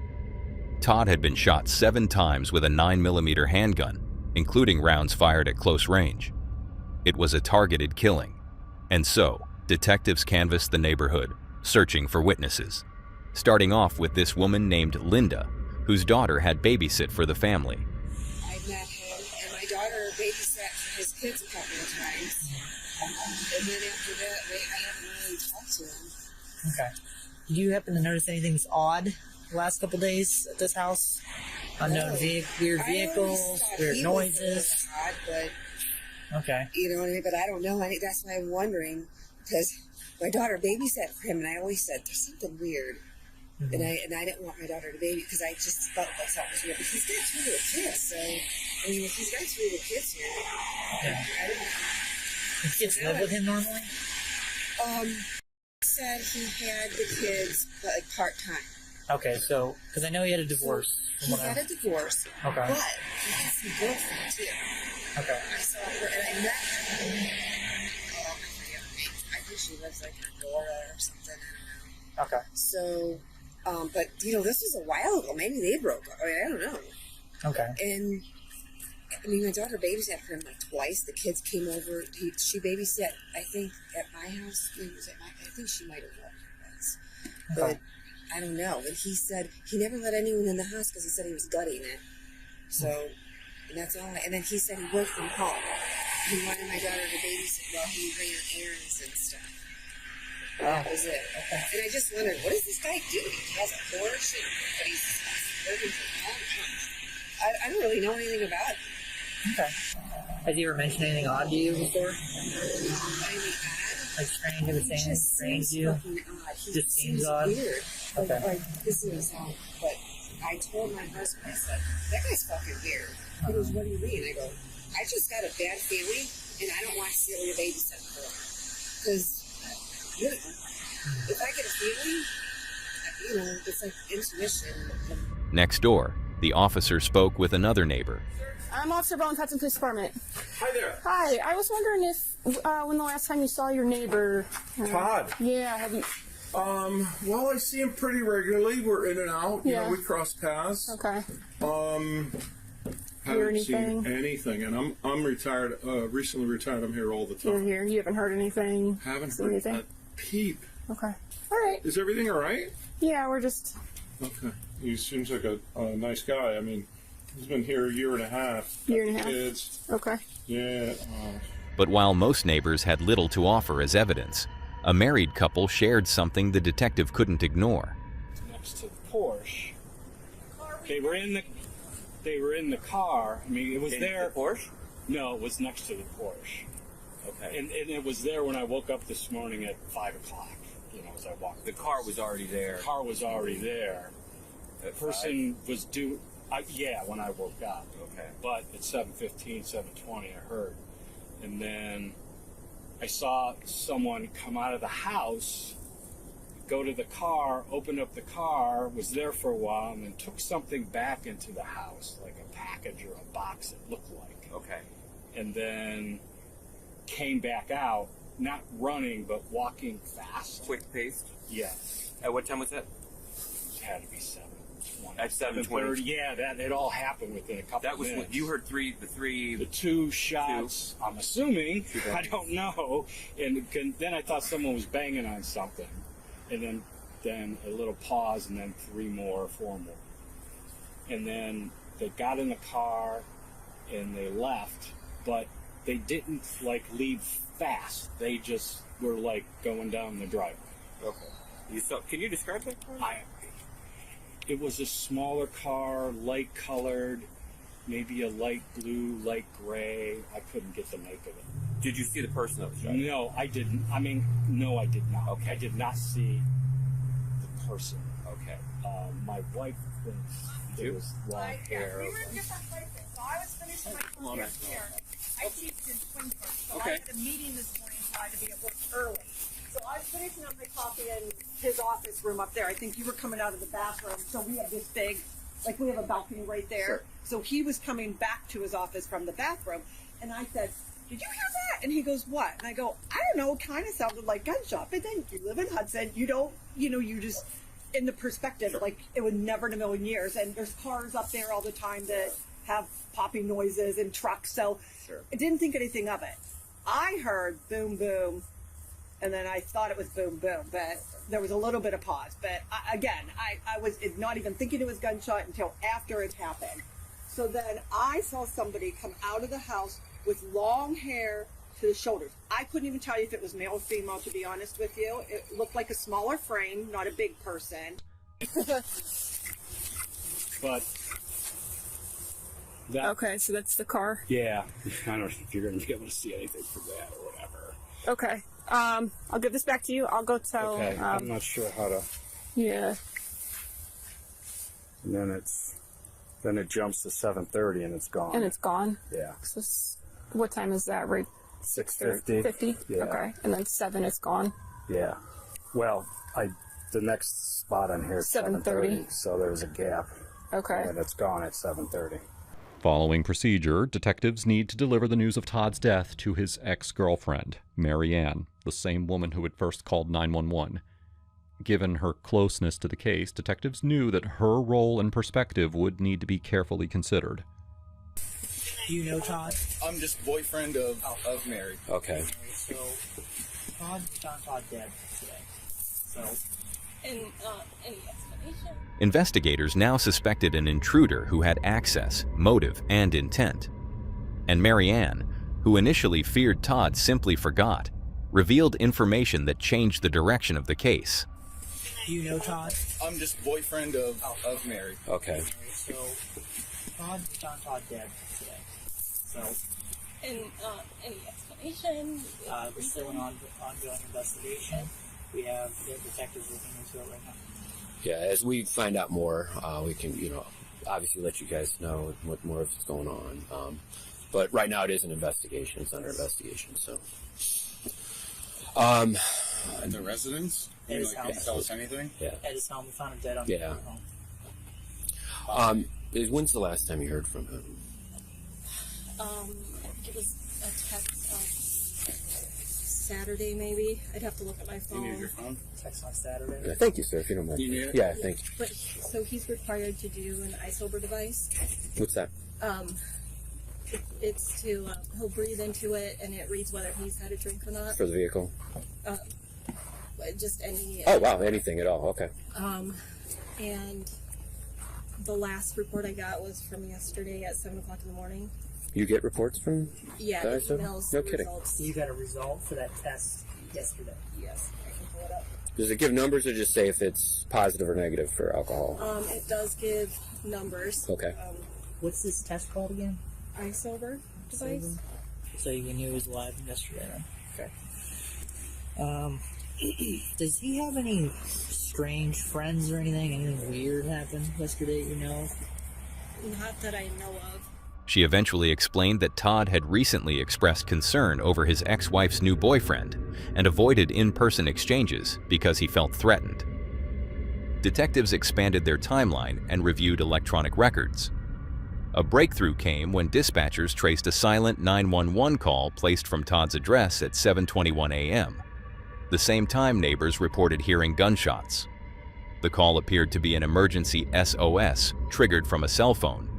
Todd had been shot 7 times with a 9mm handgun, including rounds fired at close range. It was a targeted killing. And so, detectives canvassed the neighborhood, searching for witnesses. Starting off with this woman named Linda, whose daughter had babysit for the family. I met him, and my daughter babysat for his kids a couple of times. And then after that, I haven't really talked to him. Okay. Did you happen to notice anything's odd the last couple days at this house? Unknown weird vehicles, weird noises? Odd, but, okay. You know what I mean? But I don't know. That's why I'm wondering, because my daughter babysat for him, and I always said, there's something weird. Mm-hmm. And I didn't want my daughter to baby, because I just felt like something was weird. But he's got 2 little kids, so, I mean, if he's got 2 little kids here, yeah. I don't know. The kids live with him normally? He said he had the kids, but like part-time. Okay, so, because I know he had a divorce. He had a divorce, okay. But he had some girlfriend, too. Okay. I saw her, and I met her. Oh, I forget her name. I wish she She lives like in Florida or something. I don't know. Okay. So, but you know, this was a while ago. Maybe they broke up. I mean, I don't know. Okay. And I mean, my daughter babysat for him like twice. The kids came over. She babysat, I think, at my house. I think she might have worked once. But I don't know. And he said he never let anyone in the house because he said he was gutting it. So, and that's all. And then he said he worked from home. He wanted my daughter to babysit while he ran errands and stuff. And that was it. Okay. And I just wondered, what does this guy do? He has a Porsche, but he's working from home. I don't really know anything about it. Okay. Has he ever mentioned anything odd to you before? Like strange, he was saying strange to you? Just seems odd? Weird. Okay. Like, this is but I told my husband, I said, that guy's fucking weird. He goes, what do you mean? I go, I just got a bad feeling, and I don't want Celia babysitting for him. Because, you know, if I get a feeling, you know, it's like intuition. Next door, the officer spoke with another neighbor. I'm Officer Bowen, Hudson Police Department. Hi there. Hi, I was wondering if, when the last time you saw your neighbor... Todd. Yeah, have you... Well, I see him pretty regularly. We're in and out. You Yeah. know, we cross paths. Okay. Haven't seen anything, and I'm retired. Recently retired. I'm here all the You're time. here. You haven't heard anything? Haven't seen heard anything? a peep. Okay. All right. Is everything all right? Yeah, we're just... Okay. He seems like a nice guy. I mean, he's been here a year and a half. Year and a half? Kids. Okay. Yeah. But while most neighbors had little to offer as evidence, a married couple shared something the detective couldn't ignore. Next to the Porsche. They were in the car. I mean, it was there. The Porsche? No, it was next to the Porsche. Okay. And it was there when I woke up this morning at 5 o'clock. You know, as I walked. The car was already there. The car was already there. The person was due. Yeah, when I woke up. Okay. But at 7:15, 7:20, I heard, and then I saw someone come out of the house, go to the car, open up the car, was there for a while, and then took something back into the house, like a package or a box, it looked like. Okay. And then came back out, not running, but walking fast. Quick paced? Yes. At what time was that? It had to be 7:20. At 7:20. Yeah, that it all happened within a couple That was minutes. what you heard. The two shots. I'm assuming. I don't know. And then I thought someone was banging on something, and then a little pause, and then 4 more, and then they got in the car and they left, but they didn't like leave fast. They just were like going down the driveway. Okay. Can you describe that car? It was a smaller car, light colored, maybe a light blue, light gray. I couldn't get the make of it. Did you see the person that was driving? No, I didn't. I mean, no, I did not. Okay. I did not see the person. Okay. My wife thinks it was long hair. We were in different places, so I was finishing my first year. I teach in Twinsburg, so I had a meeting this morning, so I had to be at work early. So I was finishing up my coffee in his office room up there. I think you were coming out of the bathroom. So we have this big, like we have a balcony right there. Sure. So he was coming back to his office from the bathroom. And I said, did you hear that? And he goes, what? And I go, I don't know, it kind of sounded like gunshot. But then you live in Hudson, you don't, you just, in the perspective, like it would never in a million years. And there's cars up there all the time that have popping noises and trucks. So I didn't think anything of it. I heard boom, boom. And then I thought it was boom, boom, but there was a little bit of pause. But I was not even thinking it was gunshot until after it happened. So then I saw somebody come out of the house with long hair to the shoulders. I couldn't even tell you if it was male or female, to be honest with you. It looked like a smaller frame, not a big person. But that, okay, so that's the car? Yeah. I don't know if you're going to be able to see anything from that or whatever. Okay. I'll give this back to you. I'll go tell... Okay, I'm not sure how to... Yeah. And then it jumps to 7:30 and it's gone. And it's gone? Yeah. So what time is that? Right? 6:50. 50? Yeah. Okay. And then 7, it's gone? Yeah. Well, the next spot on here is 7:30, so there's a gap. Okay. And it's gone at 7:30. Following procedure, detectives need to deliver the news of Todd's death to his ex-girlfriend, Mary Ann, the same woman who had first called 911. Given her closeness to the case, detectives knew that her role and perspective would need to be carefully considered. Do you know Todd? I'm just boyfriend of Mary. Okay. So, Todd found Todd dead today. So, any explanation? Investigators now suspected an intruder who had access, motive, and intent. And Mary Ann, who initially feared Todd simply forgot, revealed information that changed the direction of the case. do you know Todd? I'm just boyfriend of Mary. Okay. So, Todd found Todd dead today. So, any explanation? we're still in ongoing investigation. We have the detectives looking into it right now. Yeah, as we find out more, we can, obviously let you guys know what more is going on. But right now it is an investigation. It's under investigation, so. At the residence? At his Can you house. tell us anything? Yeah. At his home, we found him dead on Yeah. the home. When's the last time you heard from him? It was a text Saturday, maybe. I'd have to look at my phone. You need your phone? Text on Saturday. Yeah, thank you, sir, if you don't mind. You need it? Yeah, thank you. But so he's required to do an eye sober device. What's that? It's to he'll breathe into it and it reads whether he's had a drink or not. For the vehicle? Just any. Oh, wow, anything at all, okay. And the last report I got was from yesterday at 7 o'clock in the morning. You get reports from Yeah, guys? it emails No the kidding. results. You got a result for that test yesterday. Yes, I can pull it up. Does it give numbers or just say if it's positive or negative for alcohol? It does give numbers. Okay. What's this test called again? Eye sober device. So you knew it was live yesterday, right? Okay. Does he have any strange friends or anything? Anything weird happened yesterday, you know? Not that I know of. She eventually explained that Todd had recently expressed concern over his ex-wife's new boyfriend and avoided in-person exchanges because he felt threatened. Detectives expanded their timeline and reviewed electronic records. A breakthrough came when dispatchers traced a silent 911 call placed from Todd's address at 7:21 a.m. The same time neighbors reported hearing gunshots. The call appeared to be an emergency SOS triggered from a cell phone.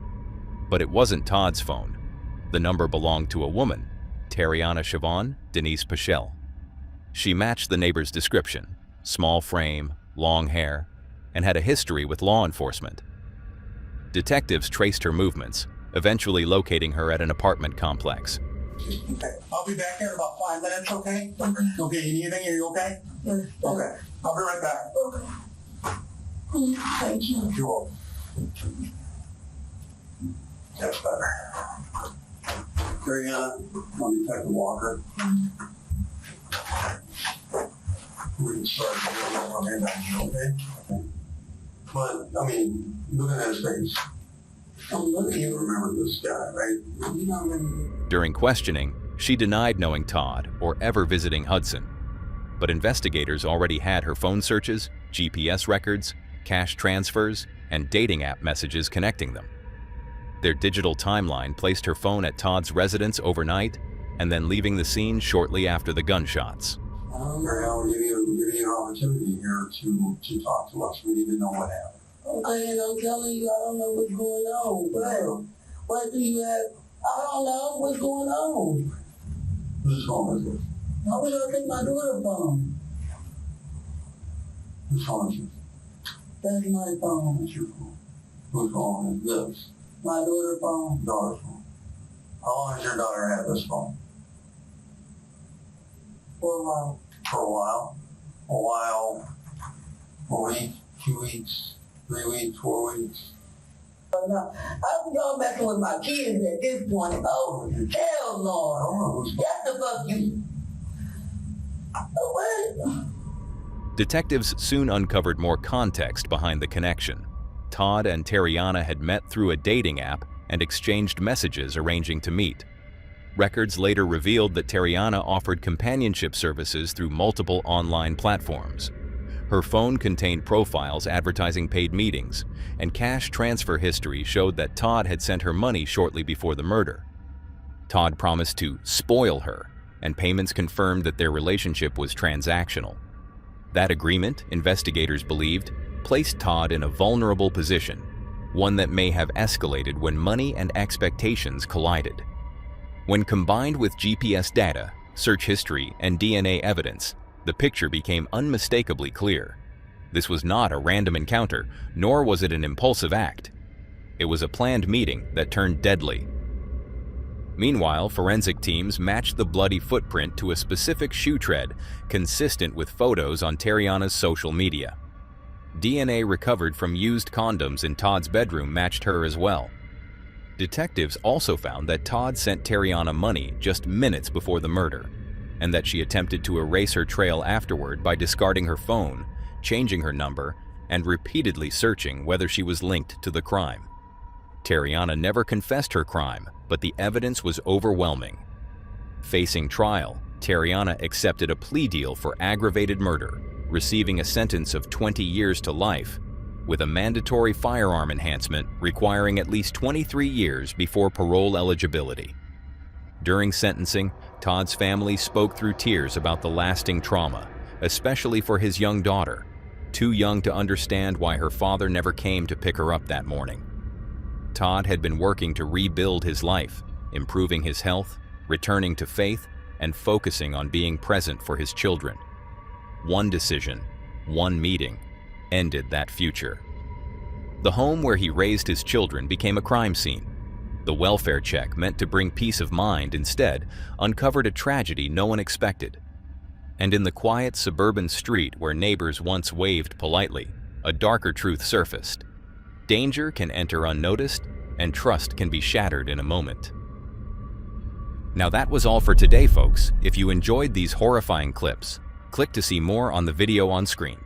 But it wasn't Todd's phone. The number belonged to a woman, Tariana Siobhan Denise Pichelle. She matched the neighbor's description, small frame, long hair, and had a history with law enforcement. Detectives traced her movements, eventually locating her at an apartment complex. Okay, I'll be back here in about 5 minutes, okay? Okay, you need anything? Are you okay? Okay, I'll be right back. Okay. Thank you. You're welcome. That's better. Ariana, let me take the walker. We can start getting on hand on you, okay? But, I mean, looking at his face, you remember this guy, right? You don't remember. During questioning, she denied knowing Todd or ever visiting Hudson. But investigators already had her phone searches, GPS records, cash transfers, and dating app messages connecting them. Their digital timeline placed her phone at Todd's residence overnight and then leaving the scene shortly after the gunshots. I'll give you an opportunity here to talk to us. We need to know what happened. Okay, and I'm telling you, I don't know what's going on. What do you have? I don't know what's going on. Whose phone is it? I was going to take my daughter's phone. Whose phone is it? That's my phone. That's your phone. Whose phone is this? My daughter's phone. Daughter's phone. How long has your daughter had this phone? For a while. For a while? A while? A week? 2 weeks? 3 weeks? 4 weeks? No, I'm going back with my kids at this point. Oh, hell no. That's the fuck you. What? Detectives soon uncovered more context behind the connection. Todd and Tariana had met through a dating app and exchanged messages arranging to meet. Records later revealed that Tariana offered companionship services through multiple online platforms. Her phone contained profiles advertising paid meetings, and cash transfer history showed that Todd had sent her money shortly before the murder. Todd promised to spoil her, and payments confirmed that their relationship was transactional. That agreement, investigators believed, placed Todd in a vulnerable position, one that may have escalated when money and expectations collided. When combined with GPS data, search history, and DNA evidence, the picture became unmistakably clear. This was not a random encounter, nor was it an impulsive act. It was a planned meeting that turned deadly. Meanwhile, forensic teams matched the bloody footprint to a specific shoe tread consistent with photos on Terriana's social media. DNA recovered from used condoms in Todd's bedroom matched her as well. Detectives also found that Todd sent Terriana money just minutes before the murder, and that she attempted to erase her trail afterward by discarding her phone, changing her number, and repeatedly searching whether she was linked to the crime. Terriana never confessed her crime, but the evidence was overwhelming. Facing trial, Terriana accepted a plea deal for aggravated murder, receiving a sentence of 20 years to life, with a mandatory firearm enhancement requiring at least 23 years before parole eligibility. During sentencing, Todd's family spoke through tears about the lasting trauma, especially for his young daughter, too young to understand why her father never came to pick her up that morning. Todd had been working to rebuild his life, improving his health, returning to faith, and focusing on being present for his children. One decision, one meeting, ended that future. The home where he raised his children became a crime scene. The welfare check meant to bring peace of mind instead uncovered a tragedy no one expected. And in the quiet suburban street where neighbors once waved politely, a darker truth surfaced. Danger can enter unnoticed, and trust can be shattered in a moment. Now that was all for today, folks. If you enjoyed these horrifying clips, click to see more on the video on screen.